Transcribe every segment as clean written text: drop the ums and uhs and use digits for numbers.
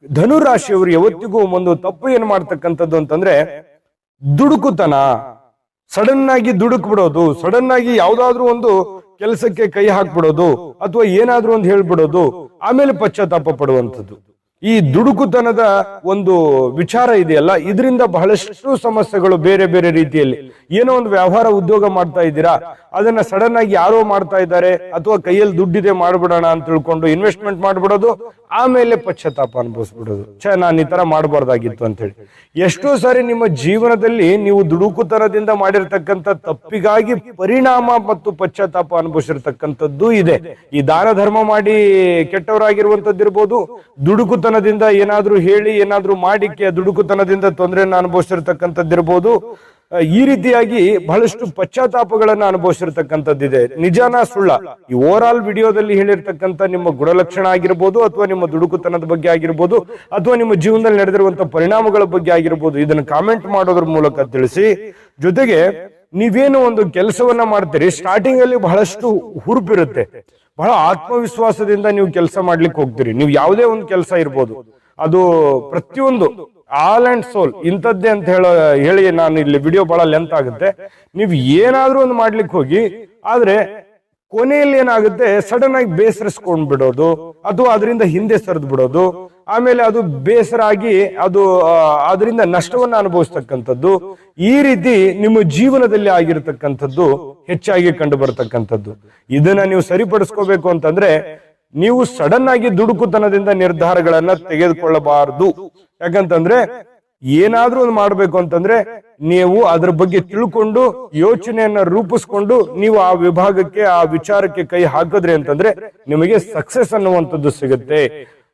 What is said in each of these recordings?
ಧನುರಾಶಿಯವರು ಯಾವತ್ತಿಗೂ ಒಂದು ತಪ್ಪು ಏನ್ ಮಾಡ್ತಕ್ಕಂಥದ್ದು ಅಂತಂದ್ರೆ ದುಡುಕುತನ, ಸಡನ್ ಆಗಿ ದುಡುಕ್ ಬಿಡೋದು, ಸಡನ್ ಆಗಿ ಯಾವ್ದಾದ್ರು ಒಂದು ಕೆಲಸಕ್ಕೆ ಕೈ ಹಾಕ್ಬಿಡೋದು ಅಥವಾ ಏನಾದ್ರೂ ಒಂದು ಹೇಳ್ಬಿಡೋದು, ಆಮೇಲೆ ಪಶ್ಚಾತ್ತಾಪ ಪಡುವಂಥದ್ದು. ಈ ದುಡುಕುತನದ ಒಂದು ವಿಚಾರ ಇದೆಯಲ್ಲ, ಇದರಿಂದ ಬಹಳಷ್ಟು ಸಮಸ್ಯೆಗಳು ಬೇರೆ ಬೇರೆ ರೀತಿಯಲ್ಲಿ. ಏನೋ ಒಂದು ವ್ಯವಹಾರ ಉದ್ಯೋಗ ಮಾಡ್ತಾ ಇದ್ದೀರಾ, ಅದನ್ನ ಸಡನ್ ಆಗಿ ಯಾರೋ ಮಾಡ್ತಾ ಇದ್ದಾರೆ ಅಥವಾ ಕೈಯಲ್ಲಿ ದುಡ್ಡಿದೆ ಮಾಡ್ಬಿಡೋಣ ಅಂತ ತಿಳ್ಕೊಂಡು ಇನ್ವೆಸ್ಟ್ಮೆಂಟ್ ಮಾಡ್ಬಿಡೋದು, ಆಮೇಲೆ ಪಶ್ಚಾತ್ತಾಪ ಅನುಭವಿಸ್ಬಿಡೋದು, ನಾನು ಈ ತರ ಮಾಡಬಾರ್ದಾಗಿತ್ತು ಅಂತ ಹೇಳಿ. ಎಷ್ಟೋ ಸಾರಿ ನಿಮ್ಮ ಜೀವನದಲ್ಲಿ ನೀವು ದುಡುಕುತನದಿಂದ ಮಾಡಿರ್ತಕ್ಕಂಥ ತಪ್ಪಿಗಾಗಿ ಪರಿಣಾಮ ಮತ್ತು ಪಶ್ಚಾತ್ತಾಪ ಅನುಭವಿಸಿರ್ತಕ್ಕಂಥದ್ದು ಇದೆ. ಈ ದಾನ ಧರ್ಮ ಮಾಡಿ ಕೆಟ್ಟವರಾಗಿರುವಂತದ್ದಿರ್ಬೋದು, ದುಡುಕುತನದಿಂದ ಏನಾದ್ರೂ ಹೇಳಿ ಏನಾದ್ರೂ ಮಾಡಿಕ್ಕೆ ದುಡುಕುತನದಿಂದ ತೊಂದರೆಯನ್ನು ಅನುಭವಿಸಿರ್ತಕ್ಕಂಥದ್ದಿರ್ಬೋದು. ಈ ರೀತಿಯಾಗಿ ಬಹಳಷ್ಟು ಪಶ್ಚಾತ್ತಾಪಗಳನ್ನ ಅನುಭವಿಸಿರ್ತಕ್ಕಂಥದ್ದಿದೆ. ನಿಜಾನ ಸುಳ್ಳ, ಈ ಓವರ್ ಆಲ್ ವಿಡಿಯೋದಲ್ಲಿ ಹೇಳಿರ್ತಕ್ಕಂಥ ನಿಮ್ಮ ಗುಣಲಕ್ಷಣ ಆಗಿರ್ಬೋದು, ಅಥವಾ ನಿಮ್ಮ ದುಡುಕುತನದ ಬಗ್ಗೆ ಆಗಿರ್ಬೋದು, ಅಥವಾ ನಿಮ್ಮ ಜೀವನದಲ್ಲಿ ನಡೆದಿರುವಂತಹ ಪರಿಣಾಮಗಳ ಬಗ್ಗೆ ಆಗಿರ್ಬೋದು, ಇದನ್ನ ಕಾಮೆಂಟ್ ಮಾಡೋದ್ರ ಮೂಲಕ ತಿಳಿಸಿ. ಜೊತೆಗೆ ನೀವೇನು ಒಂದು ಕೆಲಸವನ್ನ ಮಾಡ್ತೀರಿ, ಸ್ಟಾರ್ಟಿಂಗ್ ಅಲ್ಲಿ ಬಹಳಷ್ಟು ಹುರುಪಿರುತ್ತೆ, ಬಹಳ ಆತ್ಮವಿಶ್ವಾಸದಿಂದ ನೀವು ಕೆಲಸ ಮಾಡ್ಲಿಕ್ಕೆ ಹೋಗ್ತೀರಿ. ನೀವು ಯಾವುದೇ ಒಂದು ಕೆಲಸ ಇರ್ಬೋದು, ಅದು ಪ್ರತಿಯೊಂದು ಆಲ್ ಅಂಡ್ ಸೋಲ್ ಇಂಥದ್ದೇ ಅಂತ ಹೇಳಿ ನಾನು ಇಲ್ಲಿ ವಿಡಿಯೋ ಬಹಳ ಲೆಂತ್ ಆಗುತ್ತೆ. ನೀವು ಏನಾದ್ರೂ ಒಂದು ಮಾಡ್ಲಿಕ್ಕೆ ಹೋಗಿ, ಆದ್ರೆ ಕೊನೆಯಲ್ಲಿ ಏನಾಗುತ್ತೆ, ಸಡನ್ ಆಗಿ ಬೇಸರಿಸ್ಕೊಂಡ್ ಬಿಡೋದು ಅಥವಾ ಅದರಿಂದ ಹಿಂದೆ ಸರಿದು ಬಿಡೋದು, ಆಮೇಲೆ ಅದು ಬೇಸರ ಆಗಿ ಅದರಿಂದ ನಷ್ಟವನ್ನ ಅನುಭವಿಸ್ತಕ್ಕಂಥದ್ದು. ಈ ರೀತಿ ನಿಮ್ಮ ಜೀವನದಲ್ಲಿ ಆಗಿರತಕ್ಕಂಥದ್ದು ಹೆಚ್ಚಾಗಿ ಕಂಡು ಬರತಕ್ಕಂಥದ್ದು. ಇದನ್ನ ನೀವು ಸರಿಪಡಿಸ್ಕೋಬೇಕು ಅಂತಂದ್ರೆ ನೀವು ಸಡನ್ ಆಗಿ ದುಡುಕುತನದಿಂದ ನಿರ್ಧಾರಗಳನ್ನ ತೆಗೆದುಕೊಳ್ಳಬಾರದು. ಯಾಕಂತಂದ್ರೆ ಏನಾದ್ರೂ ಒಂದು ಮಾಡ್ಬೇಕು ಅಂತಂದ್ರೆ ನೀವು ಅದ್ರ ಬಗ್ಗೆ ತಿಳ್ಕೊಂಡು ಯೋಚನೆಯನ್ನ ರೂಪಿಸ್ಕೊಂಡು ನೀವು ಆ ವಿಭಾಗಕ್ಕೆ, ಆ ವಿಚಾರಕ್ಕೆ ಕೈ ಹಾಕಿದ್ರಿ ಅಂತಂದ್ರೆ ನಿಮಗೆ ಸಕ್ಸಸ್ ಅನ್ನುವಂಥದ್ದು ಸಿಗುತ್ತೆ,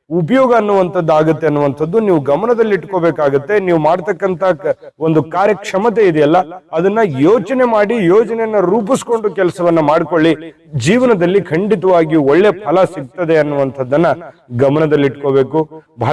ಉಪಯೋಗ ಅನ್ನುವಂಥದ್ದು ಆಗುತ್ತೆ ಅನ್ನುವಂಥದ್ದು ನೀವು ಗಮನದಲ್ಲಿ ಇಟ್ಕೋಬೇಕಾಗತ್ತೆ. ನೀವು ಮಾಡ್ತಕ್ಕಂತ ಒಂದು ಕಾರ್ಯಕ್ಷಮತೆ ಇದೆಯಲ್ಲ, ಅದನ್ನ ಯೋಚನೆ ಮಾಡಿ ಯೋಜನೆಯನ್ನ ರೂಪಿಸ್ಕೊಂಡು ಕೆಲಸವನ್ನ ಮಾಡ್ಕೊಳ್ಳಿ. ಜೀವನದಲ್ಲಿ ಖಂಡಿತವಾಗಿಯೂ ಒಳ್ಳೆ ಫಲ ಸಿಗ್ತದೆ ಅನ್ನುವಂಥದ್ದನ್ನ ಗಮನದಲ್ಲಿ ಇಟ್ಕೋಬೇಕು. ಬಹಳ